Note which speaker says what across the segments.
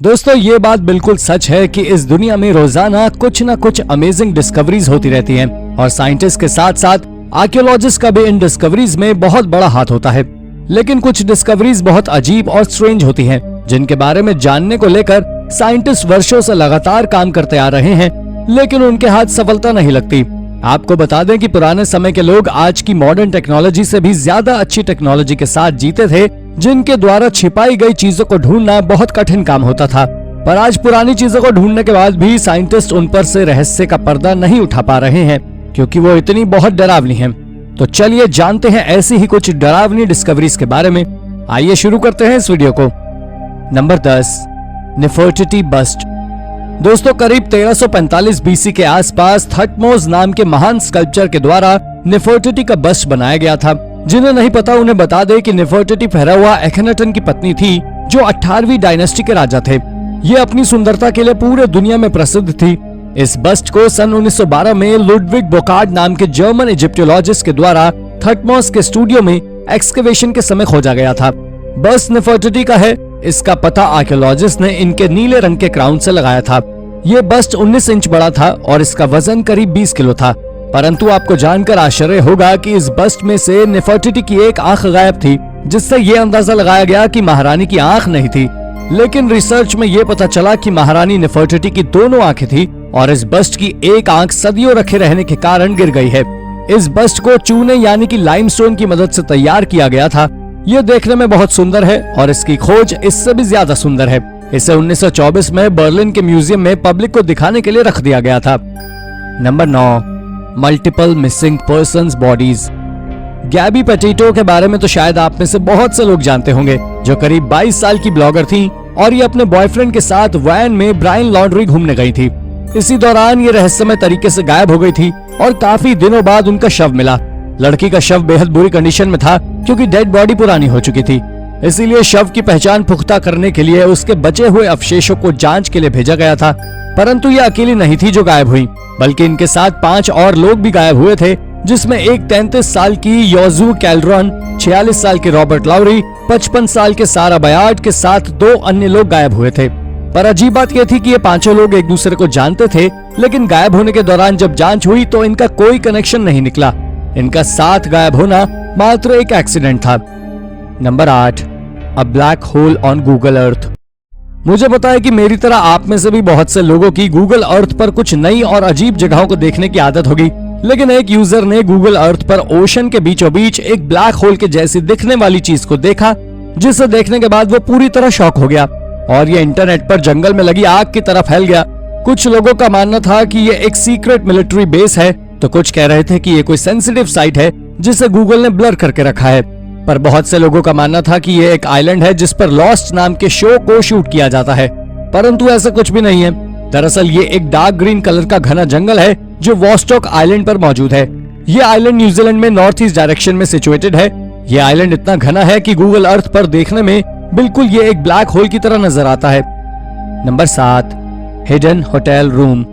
Speaker 1: दोस्तों ये बात बिल्कुल सच है कि इस दुनिया में रोजाना कुछ ना कुछ अमेजिंग डिस्कवरीज होती रहती हैं और साइंटिस्ट के साथ साथ आर्कियोलॉजिस्ट का भी इन डिस्कवरीज में बहुत बड़ा हाथ होता है। लेकिन कुछ डिस्कवरीज बहुत अजीब और स्ट्रेंज होती हैं, जिनके बारे में जानने को लेकर साइंटिस्ट वर्षों से लगातार काम करते आ रहे हैं, लेकिन उनके हाथ सफलता नहीं लगती। आपको बता दें कि पुराने समय के लोग आज की मॉडर्न टेक्नोलॉजी से भी ज्यादा अच्छी टेक्नोलॉजी के साथ जीते थे, जिनके द्वारा छिपाई गई चीजों को ढूंढना बहुत कठिन काम होता था। पर आज पुरानी चीजों को ढूंढने के बाद भी साइंटिस्ट उन पर से रहस्य का पर्दा नहीं उठा पा रहे हैं, क्योंकि वो इतनी बहुत डरावनी हैं। तो चलिए जानते हैं ऐसी ही कुछ डरावनी डिस्कवरीज के बारे में। आइए शुरू करते हैं इस वीडियो को। Number 10, Nefertiti bust. दोस्तों करीब 1345 बीसी के आसपास थटमोस नाम के महान स्कल्पचर के द्वारा नेफर्टिटी का बस्ट बनाया गया था। जिन्हें नहीं पता उन्हें बता दे कि नेफर्टिटी फेरावा एखनाटन की पत्नी थी, जो 18वीं डायनेस्टी के राजा थे। ये अपनी सुंदरता के लिए पूरे दुनिया में प्रसिद्ध थी। इस बस्ट को सन 1912 में लुडविग बोकार्ड नाम के जर्मन इजिप्टोलॉजिस्ट के द्वारा थटमोस के स्टूडियो में एक्सकवेशन के समय खोजा गया था। बस्ट नेफर्टिटी का है। इसका पता आर्कियोलॉजिस्ट ने इनके नीले रंग के क्राउन से लगाया था। ये बस्ट 19 इंच बड़ा था और इसका वजन करीब 20 किलो था। परंतु आपको जानकर आश्चर्य होगा कि इस बस्ट में से नेफर्टिटी की एक आंख गायब थी, जिससे ये अंदाजा लगाया गया कि महारानी की आंख नहीं थी। लेकिन रिसर्च में ये पता चला कि महारानी नेफर्टिटी की दोनों आंखें थी और इस बस्ट की एक आंख सदियों रखे रहने के कारण गिर गई है। इस बस्ट को चूने यानी कि लाइमस्टोन की मदद से तैयार किया गया था। ये देखने में बहुत सुंदर है और इसकी खोज इससे भी ज्यादा सुंदर है। इसे 1924 में बर्लिन के म्यूजियम में पब्लिक को दिखाने के लिए रख दिया गया था। Number 9, multiple missing persons bodies. Gabby Petito के बारे में तो शायद आप में से बहुत से लोग जानते होंगे, जो करीब 22 साल की ब्लॉगर थी और ये अपने बॉयफ्रेंड के साथ वैन में ब्रायन लॉन्ड्री घूमने गई थी। इसी दौरान ये रहस्यमय तरीके से गायब हो गई थी और काफी दिनों बाद उनका शव मिला। लड़की का शव बेहद बुरी कंडीशन में था, क्योंकि डेड बॉडी पुरानी हो चुकी थी। इसीलिए शव की पहचान पुख्ता करने के लिए उसके बचे हुए अवशेषों को जांच के लिए भेजा गया था। परंतु ये अकेली नहीं थी जो गायब हुई, बल्कि इनके साथ 5 और लोग भी गायब हुए थे, जिसमें एक 33 साल की योजू कैल्ड्रॉन, 46 साल के रॉबर्ट लाउरी, 55 साल के सारा बयार्ड के साथ 2 अन्य लोग गायब हुए थे। पर अजीब बात यह थी कि ये 5 लोग एक दूसरे को जानते थे, लेकिन गायब होने के दौरान जब जांच हुई तो इनका कोई कनेक्शन नहीं निकला। इनका साथ गायब होना मात्र एक एक्सीडेंट था। Number 8, a black hole on Google Earth. मुझे पता है कि मेरी तरह आप में से भी बहुत से लोगों की गूगल अर्थ पर कुछ नई और अजीब जगहों को देखने की आदत होगी। लेकिन एक यूजर ने गूगल अर्थ पर ओशन के बीचों बीच एक ब्लैक होल के जैसी दिखने वाली चीज को देखा, जिसे देखने के बाद वो पूरी तरह शॉक हो गया और ये इंटरनेट पर जंगल में लगी आग की तरह फैल गया। कुछ लोगों का मानना था कि ये एक सीक्रेट मिलिट्री बेस है, तो कुछ कह रहे थे कि ये कोई सेंसिटिव साइट है जिसे गूगल ने ब्लर करके रखा है। पर बहुत से लोगों का मानना था कि ये एक आइलैंड है जिस पर लॉस्ट नाम के शो को शूट किया जाता है। परंतु ऐसा कुछ भी नहीं है। दरअसल ये एक डार्क ग्रीन कलर का घना जंगल है जो वॉस्टॉक आइलैंड पर मौजूद है। ये आइलैंड न्यूजीलैंड में नॉर्थ ईस्ट डायरेक्शन में सिचुएटेड है। ये आइलैंड इतना घना है कि गूगल अर्थ पर देखने में बिल्कुल ये एक ब्लैक होल की तरह नजर आता है। Number 7, hidden hotel room.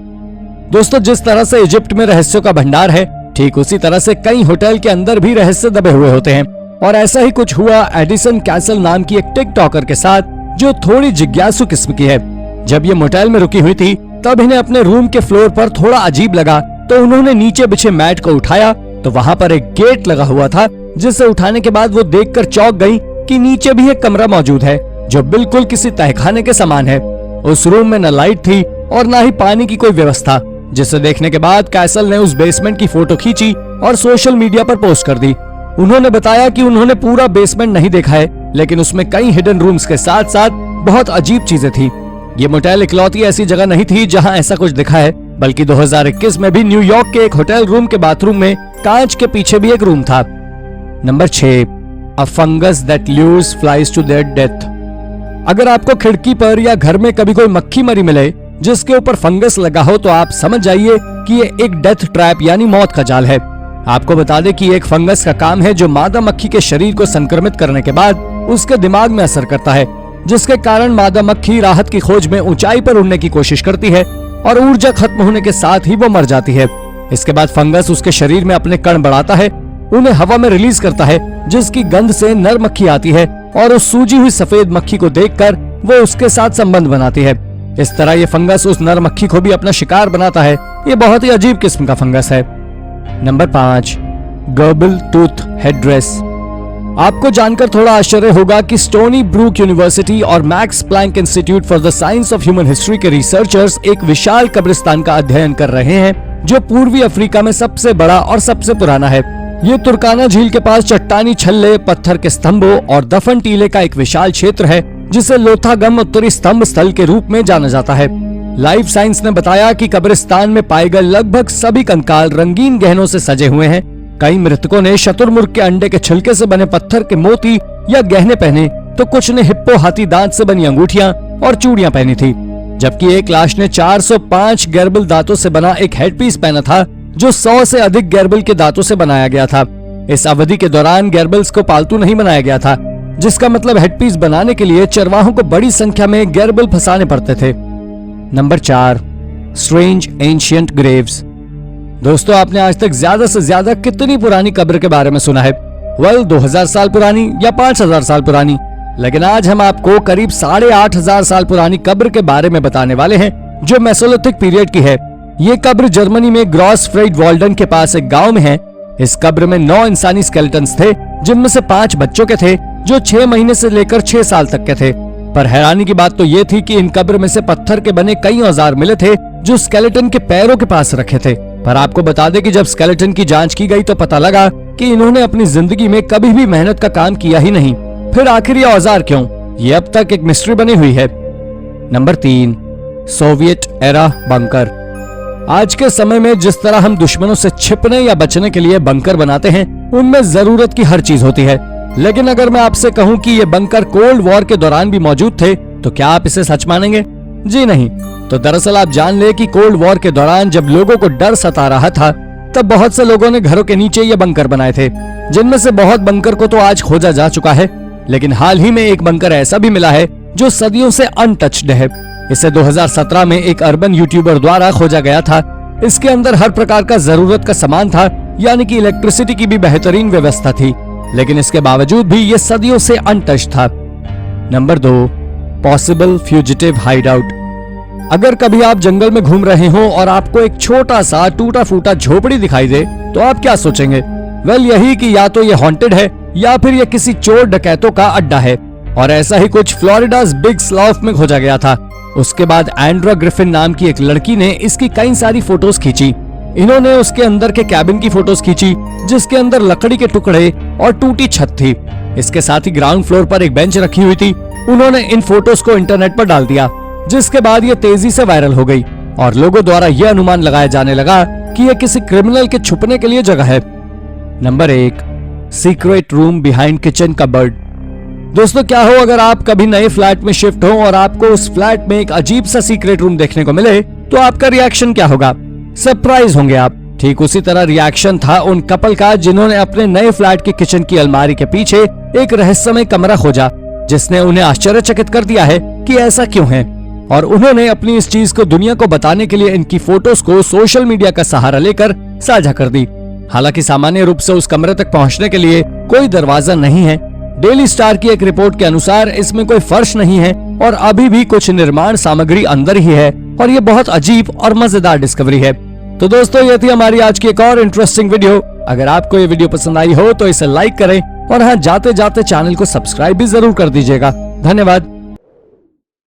Speaker 1: दोस्तों जिस तरह से इजिप्ट में रहस्यों का भंडार है, ठीक उसी तरह से कई होटल के अंदर भी रहस्य दबे हुए होते हैं। और ऐसा ही कुछ हुआ एडिसन कैसल नाम की एक टिकटॉकर के साथ, जो थोड़ी जिज्ञासु किस्म की है। जब ये मोटेल में रुकी हुई थी, तब इन्हें अपने रूम के फ्लोर पर थोड़ा अजीब लगा, तो उन्होंने नीचे बिछे मैट को उठाया तो वहाँ पर एक गेट लगा हुआ था, जिसे उठाने के बाद वो देखकर चौंक गई कि नीचे भी एक कमरा मौजूद है, जो बिल्कुल किसी तहखाने के समान है। उस रूम में न लाइट थी और न ही पानी की कोई व्यवस्था, जिसे देखने के बाद कैसल ने उस बेसमेंट की फोटो खींची और सोशल मीडिया पर पोस्ट कर दी। उन्होंने बताया कि उन्होंने पूरा बेसमेंट नहीं देखा है, लेकिन उसमें कई हिडन रूम्स के साथ साथ बहुत अजीब चीजें थी। ये मोटेल इकलौती ऐसी जगह नहीं थी जहां ऐसा कुछ दिखा है, बल्कि 2021 में भी न्यूयॉर्क के एक होटल रूम के बाथरूम में कांच के पीछे भी एक रूम था। Number 6, a fungus that lures flies to their death. अगर आपको खिड़की पर या घर में कभी कोई मक्खी मरी मिले जिसके ऊपर फंगस लगा हो, तो आप समझ जाइए कि ये एक डेथ ट्रैप यानी मौत का जाल है। आपको बता दें कि एक फंगस का काम है जो मादा मक्खी के शरीर को संक्रमित करने के बाद उसके दिमाग में असर करता है, जिसके कारण मादा मक्खी राहत की खोज में ऊंचाई पर उड़ने की कोशिश करती है और ऊर्जा खत्म होने के साथ ही वो मर जाती है। इसके बाद फंगस उसके शरीर में अपने कण बढ़ाता है, उन्हें हवा में रिलीज करता है, जिसकी गंध से नर मक्खी आती है और उस सूजी हुई सफेद मक्खी को देखकर वो उसके साथ संबंध बनाती है। इस तरह ये फंगस उस नर मक्खी को भी अपना शिकार बनाता है। ये बहुत ही अजीब किस्म का फंगस है। Number 5, gerbil tooth headdress. आपको जानकर थोड़ा आश्चर्य होगा कि स्टोनी ब्रूक यूनिवर्सिटी और Max Planck Institute for the science of human history के रिसर्चर्स एक विशाल कब्रिस्तान का अध्ययन कर रहे हैं जो पूर्वी अफ्रीका में सबसे बड़ा और सबसे पुराना है। ये तुर्काना झील के पास चट्टानी छल्ले, पत्थर के स्तंभों और दफन टीले का एक विशाल क्षेत्र है जिसे लोथागम उत्तरी स्तंभ स्थल के रूप में जाना जाता है। लाइफ साइंस ने बताया कि कब्रिस्तान में पाए गए लगभग सभी कंकाल रंगीन गहनों से सजे हुए हैं। कई मृतकों ने शतुरमुर्ग के अंडे के छिलके से बने पत्थर के मोती या गहने पहने, तो कुछ ने हिप्पो हाथी दांत से बनी अंगूठियां और चूड़ियां पहनी थी, जबकि एक लाश ने 405 गैरबल दांतों से बना एक हेडपीस पहना था जो 100 से अधिक गैरबल के दांतों से बनाया गया था। इस अवधि के दौरान गैरबल्स को पालतू नहीं बनाया गया था, जिसका मतलब हेडपीस बनाने के लिए चरवाहों को बड़ी संख्या में गैरबल फंसाने पड़ते थे। Number 4, strange ancient Graves. दोस्तों, आपने आज तक ज्यादा से ज्यादा कितनी पुरानी कब्र के बारे में सुना है? 2000 साल पुरानी या 5000 साल पुरानी? लेकिन आज हम आपको करीब 8500 साल पुरानी कब्र के बारे में बताने वाले हैं जो मेसोलिथिक पीरियड की है। ये कब्र जर्मनी में ग्रॉसफ्रेडवाल्डन के पास एक गांव में है। इस कब्र में 9 इंसानी स्केलेटन्स थे, जिनमें से 5 बच्चों के थे जो 6 महीने से लेकर 6 साल तक के थे। पर हैरानी की बात तो ये थी कि इन कब्र में से पत्थर के बने कई औजार मिले थे जो स्केलेटन के पैरों के पास रखे थे। पर आपको बता दें कि जब स्केलेटन की जांच की गई तो पता लगा कि इन्होंने अपनी जिंदगी में कभी भी मेहनत का काम किया ही नहीं। फिर आखिर ये औजार क्यों? ये अब तक एक मिस्ट्री बनी हुई है। Number 3, Soviet era bunker. आज के समय में जिस तरह हम दुश्मनों से छिपने या बचने के लिए बंकर बनाते हैं, उनमें जरूरत की हर चीज होती है। लेकिन अगर मैं आपसे कहूं कि ये बंकर कोल्ड वॉर के दौरान भी मौजूद थे, तो क्या आप इसे सच मानेंगे? जी नहीं। तो दरअसल आप जान ले कि कोल्ड वॉर के दौरान जब लोगों को डर सता रहा था, तब बहुत से लोगों ने घरों के नीचे ये बंकर बनाए थे, जिनमें से बहुत बंकर को तो आज खोजा जा चुका है। लेकिन हाल ही में एक बंकर ऐसा भी मिला है जो सदियों से अनटच्ड है। इसे 2017 में एक अर्बन यूट्यूबर द्वारा खोजा गया था। इसके अंदर हर प्रकार का जरूरत का सामान था, यानी कि इलेक्ट्रिसिटी की भी बेहतरीन व्यवस्था थी, लेकिन इसके बावजूद भी ये सदियों से अनटच्ड था। Number 2, possible fugitive hideout. अगर कभी आप जंगल में घूम रहे हो और आपको एक छोटा सा टूटा फूटा झोपड़ी दिखाई दे, तो आप क्या सोचेंगे? यही कि या तो ये हॉन्टेड है या फिर ये किसी चोर डकैतों का अड्डा है। और ऐसा ही कुछ फ्लोरिडा's बिग स्लाउथ में खोजा गया था। उसके बाद एंड्रा ग्रिफिन नाम की एक लड़की ने इसकी कई सारी फोटोज खींची। इन्होंने उसके अंदर के कैबिन की फोटोज खींची, जिसके अंदर लकड़ी के टुकड़े और टूटी छत थी। इसके साथ ही ग्राउंड फ्लोर पर एक बेंच रखी हुई थी। उन्होंने इन फोटोज को इंटरनेट पर डाल दिया, जिसके बाद ये तेजी से वायरल हो गई और लोगों द्वारा यह अनुमान लगाया जाने लगा कि यह किसी क्रिमिनल के छुपने के लिए जगह है। Number 1, secret room behind kitchen cupboard. दोस्तों, क्या हो अगर आप कभी नए फ्लैट में शिफ्ट हो और आपको उस फ्लैट में एक अजीब सा सीक्रेट रूम देखने को मिले, तो आपका रिएक्शन क्या होगा? सरप्राइज होंगे आप। ठीक उसी तरह रिएक्शन था उन कपल का जिन्होंने अपने नए फ्लैट की किचन की अलमारी के पीछे एक रहस्यमय कमरा खोजा, जिसने उन्हें आश्चर्यचकित कर दिया है कि ऐसा क्यों है। और उन्होंने अपनी इस चीज को दुनिया को बताने के लिए इनकी फोटोज को सोशल मीडिया का सहारा लेकर साझा कर दी। हालांकि सामान्य रूप से उस कमरे तक पहुंचने के लिए कोई दरवाजा नहीं है। डेली स्टार की एक रिपोर्ट के अनुसार इसमें कोई फर्श नहीं है और अभी भी कुछ निर्माण सामग्री अंदर ही है। और ये बहुत अजीब और मजेदार डिस्कवरी है। तो दोस्तों, ये थी हमारी आज की एक और इंटरेस्टिंग वीडियो। अगर आपको ये वीडियो पसंद आई हो तो इसे लाइक करें और हाँ, जाते जाते चैनल को सब्सक्राइब भी जरूर कर दीजिएगा। धन्यवाद।